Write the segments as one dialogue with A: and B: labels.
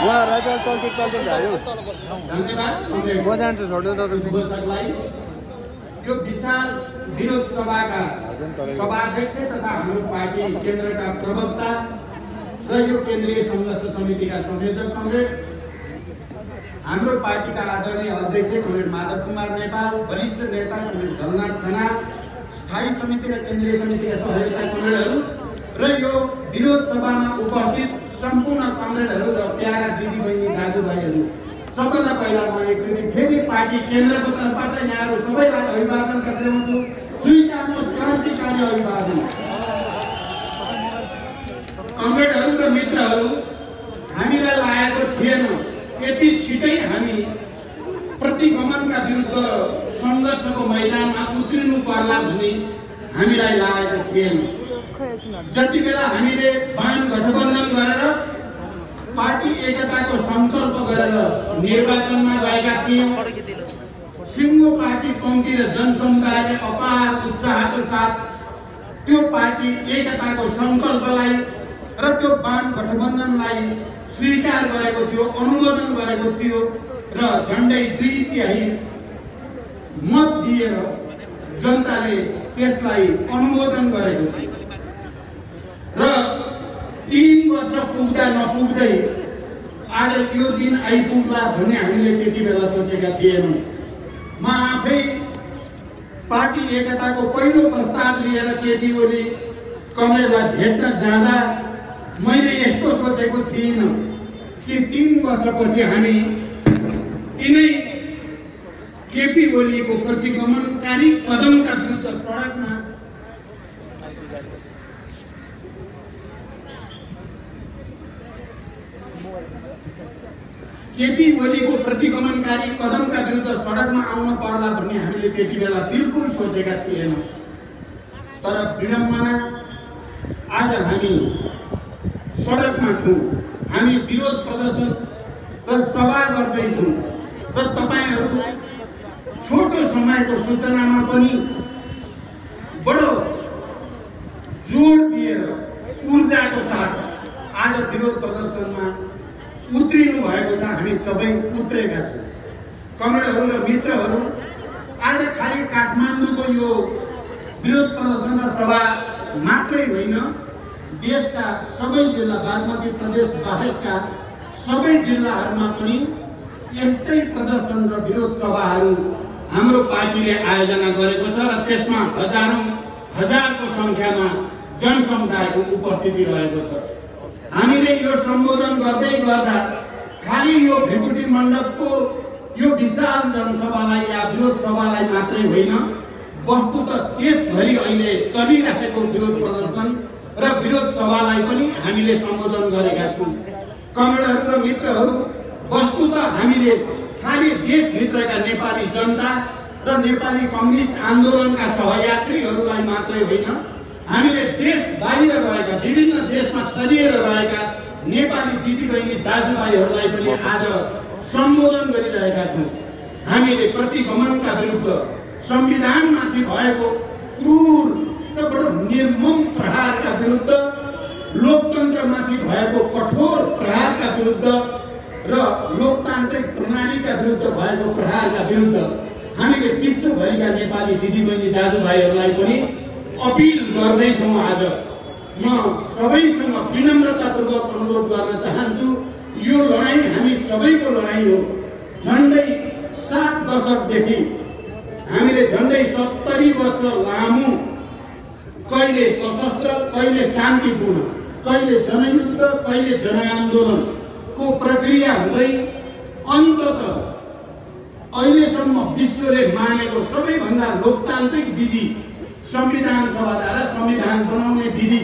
A: यो विशाल विरोध सभाका सभाध्यक्ष तथा हाम्रो पार्टी केन्द्रका प्रवक्ता र यो केन्द्रीय संघर्ष समितिका संयोजक कमरेड हाम्रो पार्टीका आदरणीय अध्यक्ष कमरेड माधव कुमार नेपाल, वरिष्ठ नेता कमरेड झलनाथ खनाल, स्थायी समिति र केन्द्रीय समितिका सहयोगका कमरेडहरू र यो विरोध सभामा उपस्थित सम्पूर्ण कमरेडहरू र प्यारा दिदीबहिनी दाजुभाइहरू, सबभन्दा पहिला म एकचोटि फेरि पार्टी केन्द्रको तर्फबाट यहाँहरू सबैलाई अभिवादन गर्दै हुन्छु। स्वीकार्नुहोस् क्रान्तिकारी अभिवादन। कमरेडहरू र मित्रहरू, हामीलाई लागेको थिएन यति छिटै हामी प्रतिगमनका विरुद्ध सङ्घर्षको मैदानमा उत्रिनु पर्ला भन्ने हामीलाई लागेको थिएन। जति बेला हामीले वाम गठबन्धन गरेर पार्टी एकताको संकल्प गरेर निर्वाचनमा गएका थियौं, सिङ्गो पार्टी पङ्क्ति र जनसमुदायले अपार उत्साहको साथ त्यो पार्टी एकताको संकल्पलाई र त्यो वाम गठबन्धनलाई स्वीकार गरेको थियो, अनुमोदन गरेको थियो र झन्डै 2/3 मत दिएर जनताले त्यसलाई अनुमोदन गरेको थियो र 3 वर्ष पुग्दा नपुग्दै आज यो दिन आइपुग्ला भन्ने हामीले त्यति बेला सोचेका थिएनौँ। म आफै पार्टी एकताको पहिलो प्रस्ताव लिएर केपी ओली कमरेडलाई भेट्न जाँदा मैले यस्तो सोचेको थिइनँ कि 3 वर्षपछि हामी यिनै केपी ओलीको प्रतिगमनकारी कदमका विरुद्ध सडकमा केपी ओलीको प्रतिगमनकारी कदमका विरुद्ध सडकमा आउन पर्ला भन्ने हामीले त्यति बेला बिल्कुल सोचेका थिएनौँ। तर विडम्बना आज हामी सडकमा छौँ, हामी विरोध प्रदर्शन र सभा गर्दैछौँ र तपाईहरू छोटो समयको सूचनामा पनि बडो जोड दिएर ऊर्जाको साथ आज विरोध प्रदर्शनमा उत्रिनु भएको छ। हामी सबै उत्रेका छौँ। कमरेडहरू र मित्रहरू, आज खालि काठमाडौँको यो विरोध प्रदर्शन र सभा मात्रै होइन, देशका सबै जिल्ला बागमती प्रदेश बाहेकका सबै जिल्लाहरूमा पनि यस्तै प्रदर्शन र विरोध सभाहरू हाम्रो पार्टीले आयोजना गरेको छ र त्यसमा हजारको संख्यामा जनसमुदायको उपस्थिति रहेको छ। हामीले यो सम्बोधन गर्दै गर्दा खालि यो भिकुटी मण्डपको यो विशाल जनसभालाई या विरोध सभालाई मात्रै होइन, वस्तुतः देशभरि अहिले चलिरहेको विरोध प्रदर्शन र विरोध सभालाई पनि हामीले सम्बोधन गरेका छौँ। कमरेडहरू र मित्रहरू, वस्तुतः हामीले खालि देशभित्रका नेपाली जनता र नेपाली कम्युनिस्ट आन्दोलनका सहयात्रीहरूलाई मात्रै होइन, हामीले देश बाहिर रहेका विभिन्न देशमा चलिएर रहेका नेपाली दिदीबहिनी दाजुभाइहरूलाई पनि आज सम्बोधन गरिरहेका छौँ। हामीले प्रतिगमनका विरुद्ध, संविधानमाथि भएको क्रूर र बडो निर्मम प्रहारका विरुद्ध, लोकतन्त्रमाथि भएको कठोर प्रहारका विरुद्ध र लोकतान्त्रिक प्रणालीका विरुद्ध भएको प्रहारका विरुद्ध हामीले विश्वभरिका नेपाली दिदीबहिनी दाजुभाइहरूलाई पनि अपील गर्दैछौँ। आज म सबैसँग विनम्रतापूर्वक अनुरोध गर्न चाहन्छु, यो लडाईँ हामी सबैको लडाईँ हो। झन्डै 7 दशकदेखि हामीले झन्डै 70 वर्ष लामो कहिले सशस्त्र, कहिले शान्तिपूर्ण, कहिले जनयुद्ध, कहिले जनआन्दोलनको प्रक्रिया हुँदै अन्ततः अहिलेसम्म विश्वले मानेको सबैभन्दा लोकतान्त्रिक विधि संविधान सभाद्वारा संविधान बनाउने विधि,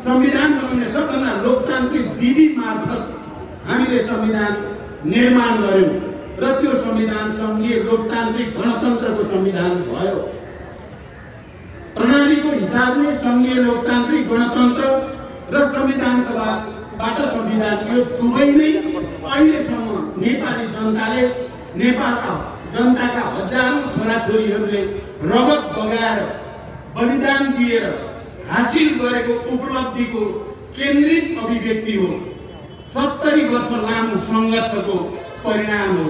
A: संविधान बनाउने सबभन्दा लोकतान्त्रिक विधि मार्फत हामीले संविधान निर्माण गर्यौं र त्यो संविधान संघीय लोकतान्त्रिक गणतन्त्रको संविधान भयो। प्रणालीको हिसाबले संघीय लोकतान्त्रिक गणतन्त्र र संविधान सभाबाट संविधान, यो दुवै नै अहिलेसम्म नेपाली जनताले, नेपालका जनताका हजारौं छोराछोरीहरूले रगत बगाएर बलिदान दिएर हासिल गरेको उपलब्धिको केन्द्रित अभिव्यक्ति हो। 70 वर्ष लामो सङ्घर्षको परिणाम हो।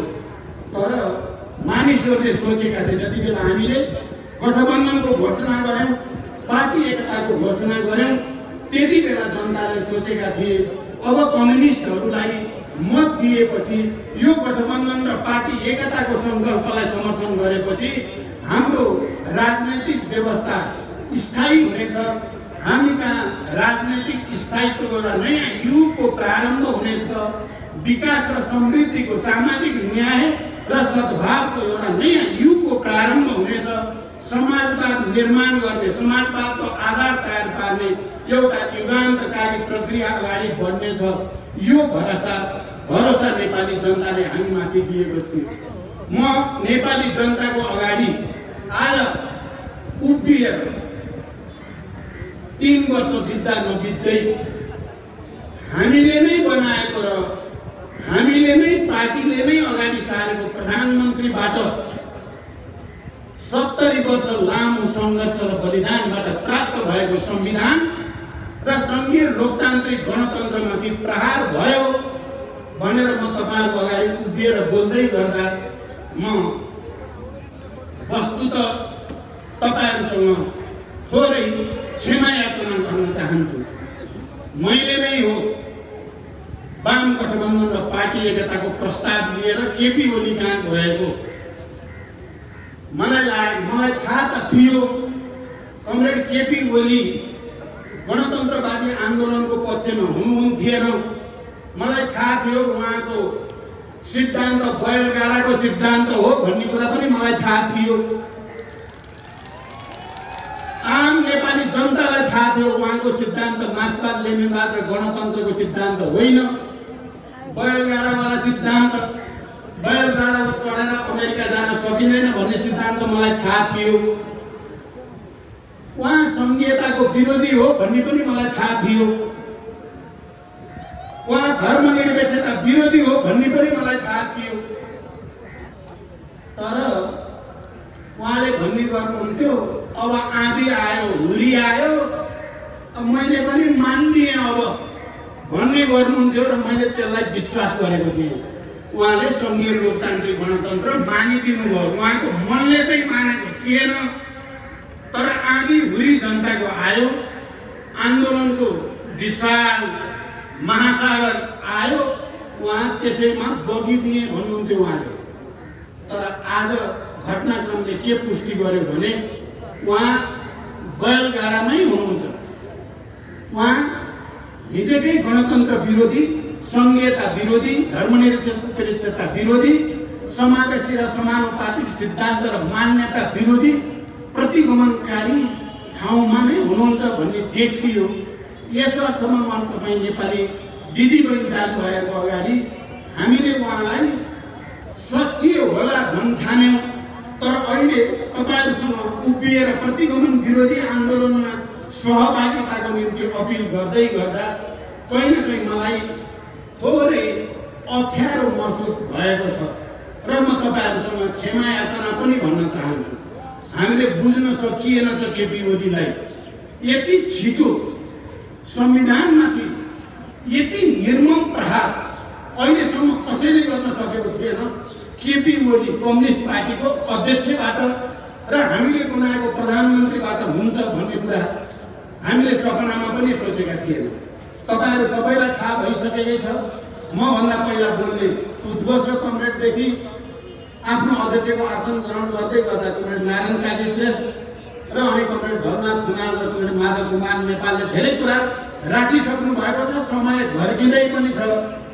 A: तर मानिसहरूले सोचेका थिए, जति बेला हामीले गठबन्धनको घोषणा गर्यौं, पार्टी एकताको घोषणा गर्यौं, त्यति बेला जनताले सोचेका थिए अब कम्युनिस्टहरूलाई मत दिएपछि, यो गठबन्धन र पार्टी एकताको सङ्कल्पलाई समर्थन गरेपछि हाम्रो राजनैतिक व्यवस्था स्थायी हुनेछ, हामी कहाँ राजनैतिक स्थायित्वको एउटा नयाँ युगको प्रारम्भ हुनेछ, विकास र समृद्धिको, सामाजिक न्याय र सद्भावको एउटा नयाँ युगको प्रारम्भ हुनेछ, समाजवाद निर्माण गर्ने, समाजवादको आधार तयार पार्ने एउटा युगान्तकारी प्रक्रिया अगाडि बढ्नेछ। यो भरोसा नेपाली जनताले हामीमाथि दिएको थियो। म नेपाली जनताको अगाडि आज उभिएर 3 वर्ष बित्दा नबित्दै हामीले नै बनाएको र हामीले नै पार्टीले नै अगाडि सारेको प्रधानमन्त्रीबाट 70 वर्ष लामो सङ्घर्ष र बलिदानबाट प्राप्त भएको संविधान र संघीय लोकतान्त्रिक गणतन्त्रमाथि प्रहार भयो भनेर म तपाईहरुको अगाडि उभिएर बोल्दै गर्दा म वस्तुतः तपाईहरुसँग थोरै क्षमा याचना गर्न चाहन्छु। मैले नै हो वाम गठबन्धन र पार्टी एकताको प्रस्ताव लिएर केपी ओली कहाँ गएको। मलाई थाहा त थियो कमरेड केपी ओली गणतन्त्रवादी आन्दोलनको पक्षमा हुनुहुन्थेन। मलाई थाहा थियो उहाँको सिद्धान्त बैलगाडाको सिद्धान्त हो भन्ने कुरा पनि मलाई थाहा थियो। आम नेपाली जनतालाई थाहा थियो उहाँको सिद्धान्त मार्क्सवाद लेनिनवाद र गणतन्त्रको सिद्धान्त होइन, बैलगाडावाला सिद्धान्त, बैलगाडामा चढेर अमेरिका जान सकिँदैन भन्ने सिद्धान्त मलाई थाहा थियो। उहाँ संघीयताको विरोधी हो भन्ने पनि मलाई थाहा थियो। उहाँ धर्मनिरपेक्षता विरोधी हो भन्ने पनि मलाई थाहा थियो। तर उहाँले भन्ने गर्नुहुन्थ्यो अब आँधी आयो, हुरी आयो, मैले पनि मान्दिएँ अब भन्ने गर्नुहुन्थ्यो र मैले त्यसलाई विश्वास गरेको थिएँ। उहाँले संघीय लोकतान्त्रिक गणतन्त्र मानिदिनु भयो, उहाँको मनले चाहिँ मानेको थिएन। तर आँधी हुरी जनताको आयो, आन्दोलनको विशाल महासागर आयो, उहाँ त्यसैमा बगिदिए भन्नुहुन्थ्यो उहाँले। तर आज घटनाक्रमले के पुष्टि गर्यो भने उहाँ बैलगाडामै हुनुहुन्छ। उहाँ हिजोकै गणतन्त्र विरोधी, संघीयता विरोधी, धर्मनिरपेक्षता विरोधी, समावेशी र समानुपातिक सिद्धान्त र मान्यता विरोधी, प्रतिगमनकारी ठाउँमा नै हुनुहुन्छ भन्ने देखियो। यस अर्थमा म तपाईँ नेपाली दिदीबहिनी दाजुभाइहरूको अगाडि हामीले उहाँलाई सच्चियो होला भन्न ठान्यौँ। तर अहिले तपाईहरुसँग उभिएर प्रतिगमन विरोधी आन्दोलनमा सहभागिताको निम्ति अपिल गर्दै गर्दा कहीँ न कहीँ मलाई थोरै अप्ठ्यारो महसुस भएको छ र म तपाईहरुसँग क्षमा याचना पनि भन्न चाहन्छु। हामीले बुझ्न सकिएन केपी ओलीलाई यति छिटो संविधानमाथि यति निर्मम प्रहार अहिलेसम्म कसैले गर्न सकेको थिएन। केपी ओली कम्युनिस्ट पार्टीको अध्यक्षबाट र हामीले बनाएको प्रधानमन्त्रीबाट हुन्छ भन्ने कुरा हामीले सपनामा पनि सोचेका थिएनौँ। तपाईहरु सबैलाई थाहा भइसकेकै छ। म भन्दा पहिला बोल्ने उद्घोष कमरेडदेखि आफ्नो अध्यक्षको आसन ग्रहण गर्दै गर्दा कमरेड नारायण काजी श्रेष्ठ र अनि कमरेड झलनाथ खनाल र कमरेड माधव कुमार नेपालले धेरै कुरा राखिसक्नु भएको छ। समय घर्किँदै पनि छ।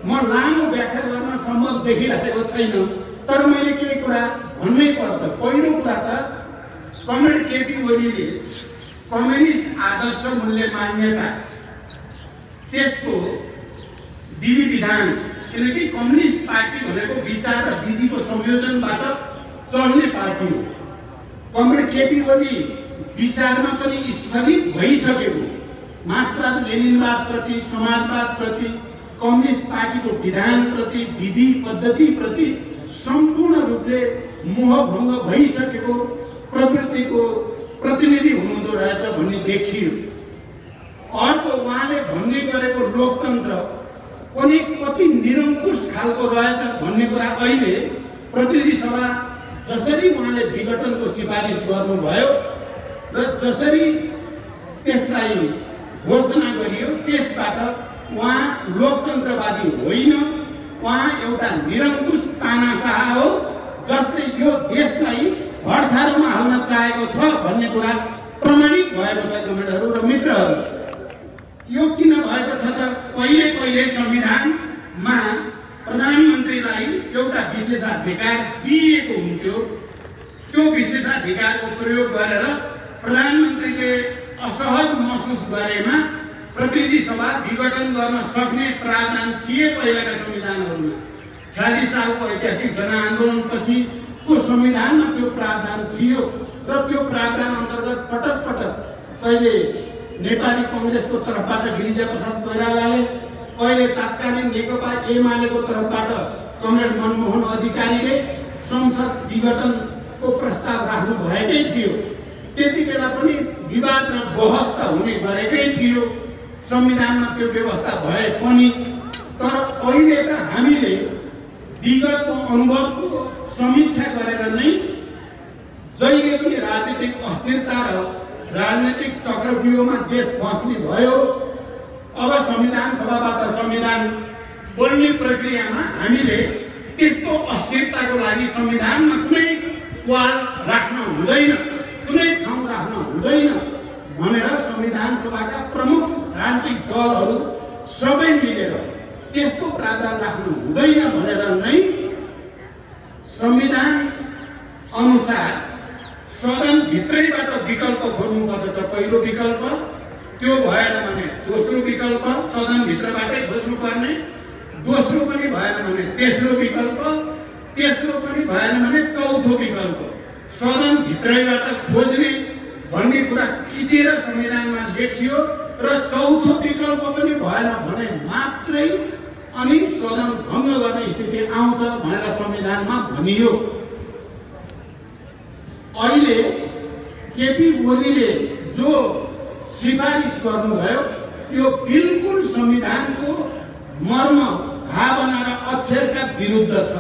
A: म लामो व्याख्या गर्न सम्भव देखिरहेको छैन, तर मैले केही कुरा भन्नै पर्छ। पहिलो कुरा त कमरेड केपी ओलीले कम्युनिस्ट आदर्श मूल्य मान्यता त्यसको विधि विधान, किनकि कम्युनिस्ट पार्टी भनेको विचार र विधिको संयोजनबाट चल्ने पार्टी हो। कमरेड केपी ओली विचारमा पनि स्थगित भइसकेको मार्क्सवाद लेनिनवाद प्रति, समाजवाद प्रति, कम्युनिस्ट पार्टीको विधान प्रति, विधि पद्धति प्रति सम्पूर्ण रूपले मोहभङ्ग भइसकेको प्रवृत्तिको प्रतिनिधि हुनुहुँदो रहेछ भन्ने देखियो। अर्को उहाँले भन्ने गरेको लोकतन्त्र पनि कति निरङ्कुश खालको रहेछ भन्ने कुरा अहिले प्रतिनिधि सभा जसरी उहाँले विघटनको सिफारिस गर्नुभयो र जसरी त्यसलाई घोषणा गरियो त्यसबाट उहाँ लोकतन्त्रवादी होइन, उहाँ एउटा निरङ्कुश तानाशाह हो जसले यो देशलाई भडथारोमा हाल्न चाहेको छ भन्ने कुरा प्रमाणित भएको छ। कमेन्टहरू र मित्रहरू, यो किन भएको छ त पहिले संविधानमा प्रधानमन्त्रीलाई एउटा विशेषाधिकार दिएको हुन्थ्यो। त्यो विशेषाधिकारको प्रयोग गरेर प्रधानमन्त्रीले असहज महसुस गरेमा प्रतिनिधि सभा विघटन गर्न सक्ने प्रावधान थिए पहिलाका संविधानहरूमा। 40 सालको ऐतिहासिक जनआन्दोलनपछि को संविधानमा त्यो प्रावधान थियो र त्यो प्रावधान अन्तर्गत पटक पटक कहिले नेपाली कांग्रेसको तर्फबाट गिरिजाप्रसाद कोइरालाले, कहिले तत्कालीन नेकपा एमालेको तर्फबाट कमरेड मनमोहन अधिकारीले संसद विघटनको प्रस्ताव राख्नु भएकै थियो। त्यति बेला पनि विवाद र बहस त हुने गरेकै थियो, संविधानमा त्यो व्यवस्था भए पनि। तर अहिले त हामीले विगतको अनुभवको समीक्षा गरेर नै जहिले पनि राजनीतिक अस्थिरता र राजनीतिक चक्रव्यूहमा देश फस्ने भयो। अब संविधान सभाबाट संविधान बोल्ने प्रक्रियामा हामीले त्यस्तो अस्थिरताको लागि संविधानमा कुनै पाल राख्न हुँदैन, कुनै ठाउँ राख्न हुँदैन भनेर संविधान सभाका प्रमुख राजनीतिक दलहरू सबै मिलेर त्यस्तो प्रावधान राख्नु हुँदैन भनेर नै संविधान अनुसार सदन भित्रैबाट विकल्प खोज्नु पर्दछ। पहिलो विकल्प, त्यो भएन भने दोस्रो विकल्प सदन भित्रबाटै खोज्नु पर्ने, दोस्रो पनि भएन भने तेस्रो विकल्प, तेस्रो पनि भएन भने चौथो विकल्प सदन भित्रैबाट खोज्ने भन्ने कुरा किटेर संविधानमा लेखियो र चौथो विकल्प पनि भएन भने मात्रै अनि सदन भङ्ग गर्ने स्थिति आउँछ भनेर संविधानमा भनियो। अहिले केपी ओलीले जो सिफारिस गर्नुभयो यो बिल्कुल संविधानको मर्म, भावना र अक्षरका विरुद्ध छ।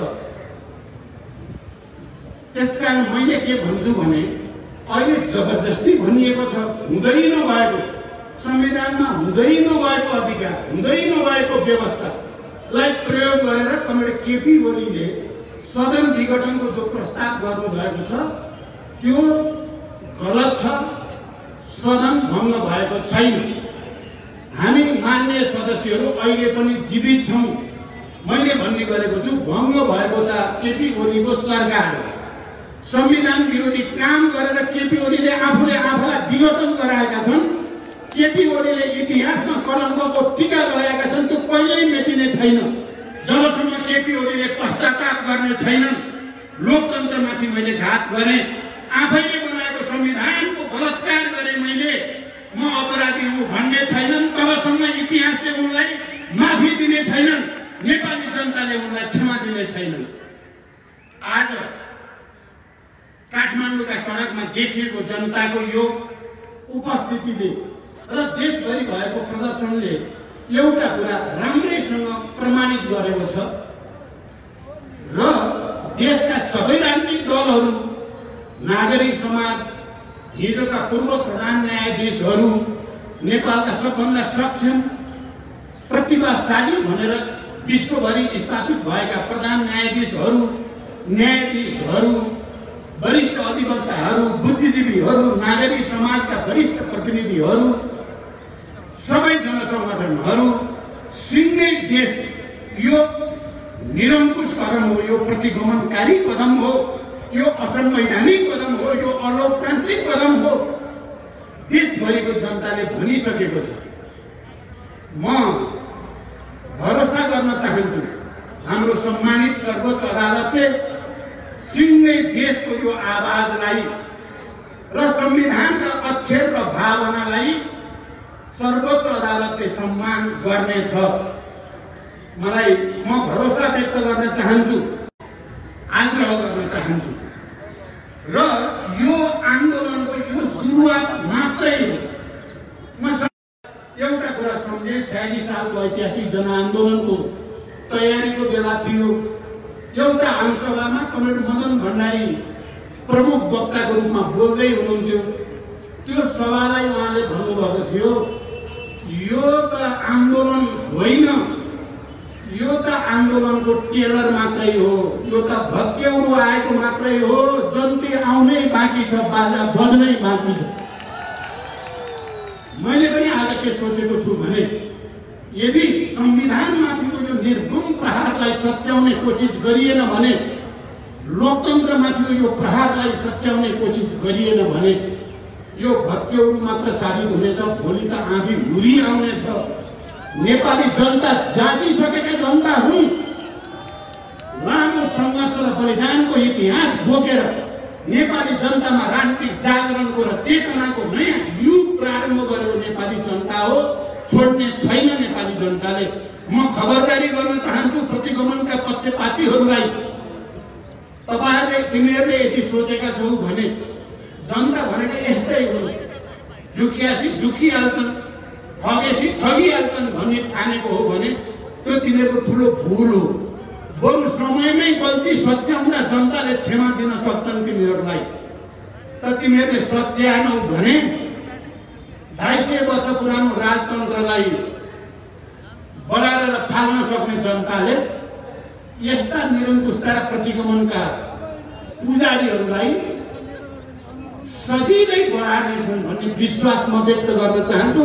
A: त्यसकारण मैले के भन्छु भने अहिले जबरजस्ती भनिएको छ, हुँदै नभएको संविधानमा हुँदै नभएको अधिकार, हुँदै नभएको व्यवस्थालाई प्रयोग गरेर कमरेड केपी ओलीले सदन विघटनको जो प्रस्ताव गर्नुभएको छ त्यो गलत छ। सदन भङ्ग भएको छैन। हामी मान्य सदस्यहरू अहिले पनि जीवित छौँ। मैले भन्ने गरेको छु, भङ्ग भएको त केपी ओलीको सरकार हो। संविधान विरोधी काम गरेर केपी ओलीले आफूलाई विघटन गराएका छन्। केपी ओलीले इतिहासमा कलङ्कको टीका लगाएका छन्, त्यो कहिल्यै मेटिने छैन जबसम्म केपी ओलीले पश्चाताप गर्ने छैनन्। लोकतन्त्रमाथि मैले घात गरेँ, आफैले बनाएको संविधानको बलात्कार गरे, मैले म अपराधी हुँ भन्ने छैनन् तबसम्म इतिहासले उनलाई माफी दिने छैनन्, नेपाली जनताले उनलाई क्षमा दिने छैनन्। आज काठमाडौँका सडकमा देखिएको जनताको यो उपस्थितिले र देशभरि भएको प्रदर्शनले एउटा कुरा राम्रैसँग प्रमाणित गरेको छ र देशका सबै राजनीतिक दलहरू, नागरिक समाज, हिजोका पूर्व प्रधान न्यायाधीशहरू, नेपालका सबभन्दा सक्षम प्रतिभाशाली भनेर विश्वभरि स्थापित भएका प्रधान न्यायाधीशहरू, वरिष्ठ अधिवक्ताहरू, बुद्धिजीवीहरू, नागरिक समाजका वरिष्ठ प्रतिनिधिहरू, सबै जनसङ्गठनहरू सिंगै देश यो निरङ्कुश कदम हो, यो प्रतिगमनकारी कदम हो, यो असंवैधानिक कदम हो, यो अलोकतान्त्रिक कदम हो देशभरिको जनताले भनिसकेको छ। म भरोसा गर्न चाहन्छु हाम्रो सम्मानित सर्वोच्च अदालतले सिंगै देशको यो आवाजलाई र संविधानका अक्षर र भावनालाई सर्वोच्च अदालतले सम्मान गर्नेछ। म भरोसा व्यक्त गर्न चाहन्छु, आग्रह गर्न चाहन्छु र यो आन्दोलनको यो सुरुवात मात्रै हो। म एउटा कुरा सम्झेँ। 1946 सालको ऐतिहासिक जनआन्दोलनको तयारीको बेला थियो। एउटा आमसभामा कमरेड मदन भण्डारी प्रमुख वक्ताको रूपमा बोल्दै हुनुहुन्थ्यो। त्यो सभालाई उहाँले भन्नुभएको थियो, यो त आन्दोलन होइन, यो त आन्दोलनको टेलर मात्रै हो, यो त भत्केउरो आएको मात्रै हो, जन्ती आउनै बाँकी छ, बाजा बज्नै बाँकी छ। मैले पनि आज के सोचेको छु भने यदि संविधानमाथिको यो निर्गुण प्रहारलाई सच्याउने कोसिस गरिएन भने, लोकतन्त्रमाथिको यो प्रहारलाई सच्याउने कोसिस गरिएन भने यो भत्केउरो मात्र साबित हुनेछ। भोलि त आँधी हुरी आउनेछ। नेपाली जनता जागिसकेका जनता हुन्। लामो सङ्घर्ष र बलिदानको इतिहास बोकेर नेपाली जनतामा राजनीतिक जागरणको र चेतनाको नयाँ युग प्रारम्भ गरेको नेपाली जनता हो। छोड्ने छैन नेपाली जनताले। म खबरदारी गर्न चाहन्छु प्रतिगमनका पक्षपातीहरूलाई, तिमीहरूले यति सोचेका छौ भने जनता भनेको यस्तै हो, झुकियासी झुकिहाल्छन्, ठगेसी ठगिहाल्छन् भन्ने ठानेको हो भने त्यो तिमीहरूको ठुलो भुल हो। बरु समयमै गल्ती सच्याउँदा जनताले क्षमा दिन सक्छन् तिमीहरूलाई। त तिमीहरूले सच्याएनौ भने 250 वर्ष पुरानो राजतन्त्रलाई बढाएर फाल्न सक्ने जनताले यस्ता निरङ्कुशता र प्रतिगमनका पुजारीहरूलाई सजिलै बढार्नेछन् भन्ने विश्वास म व्यक्त गर्न चाहन्छु।